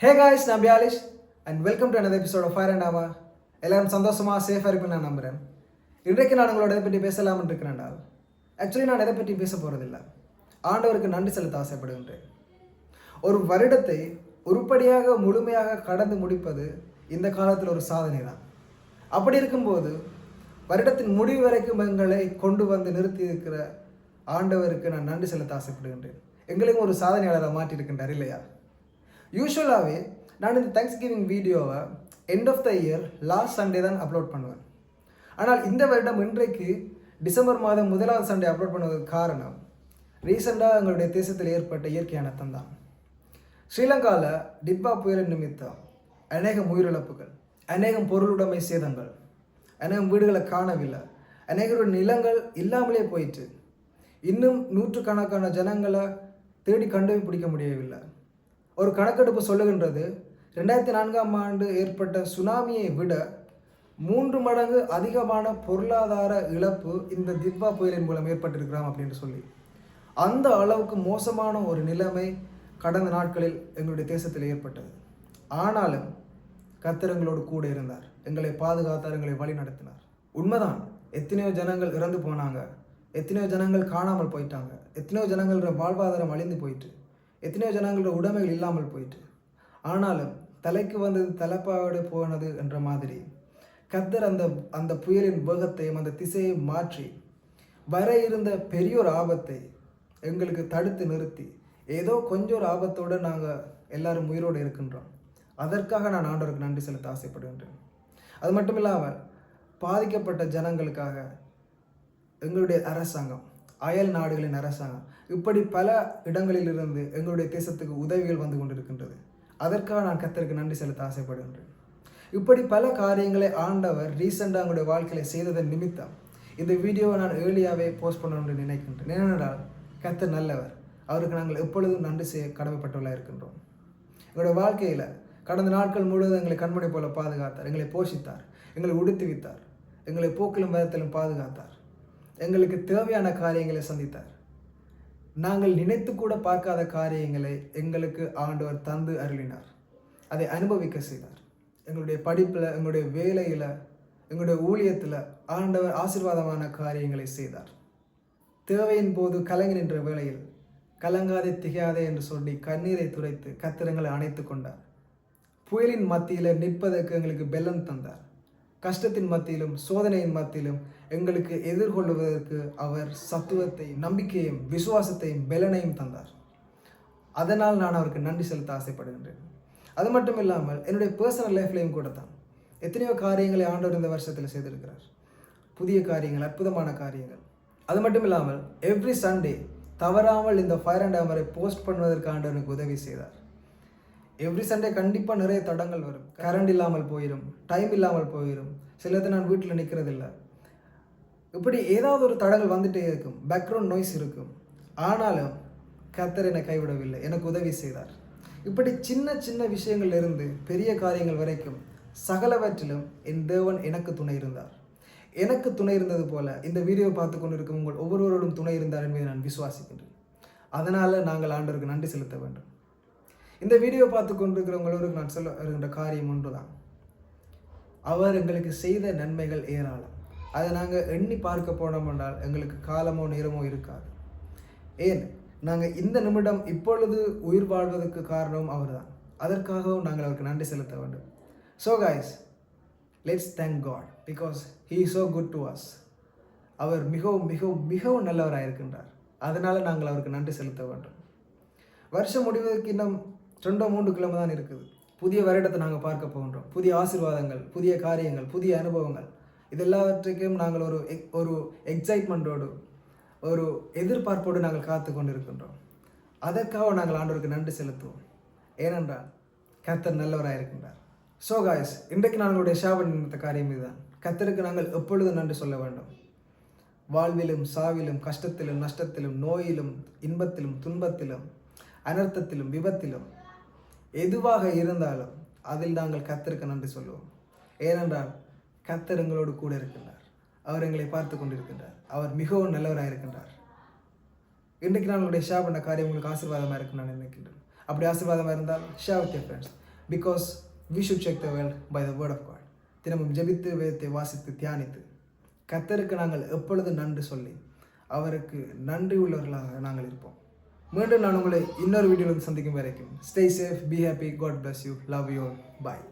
Hey guys, நான் பியாலிஷ் and welcome to another episode of Fire and Ava. எல்லாரும் சந்தோஷமாக சேஃபாக இருப்பேன் நான் நம்புகிறேன். இன்றைக்கு நான் உங்களோட இதை பற்றி பேசலாம்னு இருக்கிறேன்டா. ஆக்சுவலி நான் இதை பற்றி பேச போகிறதில்ல. ஆண்டவருக்கு நன்றி செலுத்த ஆசைப்படுகின்றேன். ஒரு வருடத்தை உருப்படியாக முழுமையாக கடந்து முடிப்பது இந்த காலத்தில் ஒரு சாதனை தான். அப்படி இருக்கும்போது வருடத்தின் முடிவு வரைக்கும் எங்களை கொண்டு வந்து நிறுத்தி இருக்கிற ஆண்டவருக்கு நான் நன்றி செலுத்த ஆசைப்படுகின்றேன். எங்களையும் ஒரு சாதனையாளராக மாற்றியிருக்கின்றார் இல்லையா? யூஸ்வலாகவே நான் இந்த தேங்க்ஸ்கிவிங் வீடியோவை end of the year last Sunday தான் அப்லோட் பண்ணுவேன். ஆனால் இந்த வருடம் இன்றைக்கு டிசம்பர் மாதம் 1வது சண்டே அப்லோட் பண்ணுவதற்கு காரணம் ரீசெண்டாக எங்களுடைய தேசத்தில் ஏற்பட்ட இயற்கை அனர்த்தம் தான். ஸ்ரீலங்காவில் டிட்வா புயலின் நிமித்தம் அநேகம் உயிரிழப்புகள், அநேகம் பொருளுடைமை சேதங்கள், அநேகம் வீடுகளை காணவில்லை, அநேகருடைய நிலங்கள் இல்லாமலே போயிட்டு இன்னும் நூற்றுக்கணக்கான ஜனங்களை தேடி கண்டுபிடிக்க முடியவில்லை. ஒரு கணக்கெடுப்பு சொல்லுகின்றது 2004ஆம் ஆண்டு ஏற்பட்ட சுனாமியை விட 3 மடங்கு அதிகமான பொருளாதார இழப்பு இந்த திட்வா புயலின் மூலம் ஏற்பட்டிருக்கிறாம் அப்படின்னு சொல்லி. அந்த அளவுக்கு மோசமான ஒரு நிலைமை கடந்த நாட்களில் எங்களுடைய தேசத்தில் ஏற்பட்டது. ஆனாலும் கர்த்தர் எங்களோடு கூட இருந்தார், எங்களை பாதுகாத்தார், எங்களை வழி நடத்தினார். உண்மைதான், எத்தனையோ ஜனங்கள் இறந்து போனாங்க, எத்தனையோ ஜனங்கள் காணாமல் போயிட்டாங்க, எத்தனையோ ஜனங்களோட வாழ்வாதாரம் அழிந்து போயிட்டு, எத்தனையோ ஜனங்களோட உடைமைகள் இல்லாமல் போயிட்டு. ஆனாலும் தலைக்கு வந்தது தலைப்பாவோடு போனது என்ற மாதிரி கர்த்தர் அந்த புயலின் வேகத்தையும் அந்த திசையை மாற்றி வர இருந்த பெரிய ஒரு ஆபத்தை எங்களுக்கு தடுத்து நிறுத்தி ஏதோ கொஞ்சம் ஒரு ஆபத்தோடு நாங்கள் எல்லாரும் உயிரோடு இருக்கின்றோம். அதற்காக நான் ஆண்டவருக்கு நன்றி செலுத்த ஆசைப்படுகின்றேன். அது மட்டும் இல்லாமல் பாதிக்கப்பட்ட ஜனங்களுக்காக எங்களுடைய அரசாங்கம், அயல் நாடுகளின் அரசாங்கம், இப்படி பல இடங்களிலிருந்து எங்களுடைய தேசத்துக்கு உதவிகள் வந்து கொண்டிருக்கின்றது. அதற்காக நான் கர்த்தருக்கு நன்றி செலுத்த ஆசைப்படுகின்றேன். இப்படி பல காரியங்களை ஆண்டவர் ரீசெண்டாக எங்களுடைய வாழ்க்கையில் செய்ததன் நிமித்தம் இந்த வீடியோவை நான் ஏர்லியாகவே போஸ்ட் பண்ணணும்னு நினைக்கின்றேன். ஏனென்றால் கர்த்தர் நல்லவர், அவருக்கு நாங்கள் எப்பொழுதும் நன்றி செய்ய கடமைப்பட்டுள்ள இருக்கின்றோம். எங்களுடைய வாழ்க்கையில் கடந்த நாட்கள் முழுவதும் எங்களை கண்மணி போல பாதுகாத்தார், எங்களை போஷித்தார், எங்களை உடுத்துவித்தார், எங்களை போக்கிலும் வேதத்திலும் பாதுகாத்தார், எங்களுக்கு தேவையான காரியங்களை சந்தித்தார். நாங்கள் நினைத்து கூட பார்க்காத காரியங்களை எங்களுக்கு ஆண்டவர் தந்து அருளினார், அதை அனுபவிக்க செய்தார். எங்களுடைய படிப்பில், எங்களுடைய வேலையில், எங்களுடைய ஊழியத்தில் ஆண்டவர் ஆசீர்வாதமான காரியங்களை செய்தார். தேவையின் போது கலங்கி நின்ற வேளையில் கலங்காதே திகையாதே என்று சொல்லி கண்ணீரை துடைத்து கத்திரங்களை அணைத்து கொண்டார். புயலின் மத்தியில் நிற்பதற்கு எங்களுக்கு பெலன் தந்தார். கஷ்டத்தின் மத்தியிலும் சோதனையின் மத்தியிலும் எங்களுக்கு எதிர்கொள்வதற்கு அவர் சத்துவத்தையும் நம்பிக்கையும் விசுவாசத்தையும் பெலனையும் தந்தார். அதனால் நான் அவருக்கு நன்றி செலுத்த ஆசைப்படுகின்றேன். அது மட்டும் இல்லாமல் என்னுடைய பர்சனல் லைஃப்லையும் கூட தான் எத்தனையோ காரியங்களை ஆண்டவர் இந்த வருஷத்தில் செய்திருக்கிறார். புதிய காரியங்கள், அற்புதமான காரியங்கள். அது மட்டும் இல்லாமல் எவ்ரி சண்டே தவறாமல் இந்த ஃபயர் அண்ட் அமரை போஸ்ட் பண்ணுவதற்கு ஆண்டவர் எனக்கு உதவி செய்தார். எவ்ரி சண்டே கண்டிப்பாக நிறைய தடங்கள் வரும். கரண்ட் இல்லாமல் போயிடும், டைம் இல்லாமல் போயிடும், சிலது நான் வீட்டில் நிற்கிறதில்ல, இப்படி ஏதாவது ஒரு தடங்கள் வந்துட்டே இருக்கும், பேக்ரவுண்ட் நாய்ஸ் இருக்கும். ஆனாலும் கர்த்தர் என்னை கைவிடவில்லை, எனக்கு உதவி செய்தார். இப்படி சின்ன சின்ன விஷயங்களிலிருந்து பெரிய காரியங்கள் வரைக்கும் சகலவற்றிலும் என் தேவன் எனக்கு துணை இருந்தார். எனக்கு துணை இருந்தது போல இந்த வீடியோ பார்த்து கொண்டு இருக்கும் உங்கள் ஒவ்வொருவரோடும் துணை இருந்தார் என்பதை நான் விசுவாசிக்கின்றேன். அதனால் நாங்கள் ஆண்டவருக்கு நன்றி செலுத்த வேண்டும். இந்த வீடியோ பார்த்து கொண்டிருக்கிறவங்களோருக்கு நான் சொல்ல வருகின்ற காரியம் ஒன்று தான், அவர் எங்களுக்கு செய்த நன்மைகள் ஏராளம். அதை நாங்கள் எண்ணி பார்க்க போனோம் என்றால் எங்களுக்கு காலமோ நேரமோ இருக்காது. ஏன், நாங்கள் இந்த நிமிடம் இப்பொழுது உயிர் வாழ்வதற்கு காரணம் அவர் தான். அதற்காகவும் நாங்கள் அவருக்கு நன்றி செலுத்த வேண்டும். So guys, let's thank God because he is so good to us. அவர் மிகவும் மிகவும் மிகவும் நல்லவராக இருக்கின்றார். அதனால் நாங்கள் அவருக்கு நன்றி செலுத்த வேண்டும். வருஷம் முடிவதற்கு இன்னும் 2-3 கிழமை தான் இருக்குது. புதிய வருடத்தை நாங்கள் பார்க்க போகின்றோம். புதிய ஆசீர்வாதங்கள், புதிய காரியங்கள், புதிய அனுபவங்கள், இதெல்லாவற்றுக்கும் நாங்கள் ஒரு எக்ஸைட்மெண்ட்டோடு, ஒரு எதிர்பார்ப்போடு நாங்கள் காத்து கொண்டு இருக்கின்றோம். அதற்காக நாங்கள் ஆண்டவருக்கு நன்றி செலுத்துவோம். ஏனென்றால் கர்த்தர் நல்லவராக இருக்கின்றார். ஸோ காய்ஸ், இன்றைக்கு நாங்களுடைய ஷேர் நினைத்த காரியம் இதுதான். கர்த்தருக்கு நாங்கள் எப்பொழுதும் நன்றி சொல்ல வேண்டும். வாழ்விலும் சாவிலும், கஷ்டத்திலும் நஷ்டத்திலும், நோயிலும் இன்பத்திலும் துன்பத்திலும், அனர்த்தத்திலும் விபத்திலும், எதுவாக இருந்தாலும் அதில் நாங்கள் கர்த்தருக்கு நன்றி சொல்லுவோம். ஏனென்றால் கர்த்தர் எங்களோடு கூட இருக்கின்றார். அவர் எங்களை பார்த்து கொண்டிருக்கின்றார். அவர் மிகவும் நல்லவராக இருக்கின்றார். இன்றைக்கு நான் உங்களுடைய ஷேர் பண்ண காரியம் உங்களுக்கு ஆசீர்வாதமாக இருக்குன்னு நான் நினைக்கின்றேன். அப்படி ஆசீர்வாதமாக இருந்தால் share with your friends. Because we should check the world by the word of God. தினமும் ஜெபித்து வேதத்தை வாசித்து தியானித்து கர்த்தருக்கு நாங்கள் எப்பொழுது நன்றி சொல்லி அவருக்கு நன்றி உள்ளவர்களாக நாங்கள் இருப்போம். மீண்டும் நான் உங்களை இன்னொரு வீடியோவில் சந்திக்கும் வரைக்கும் stay safe, be happy, God bless you, love you, bye.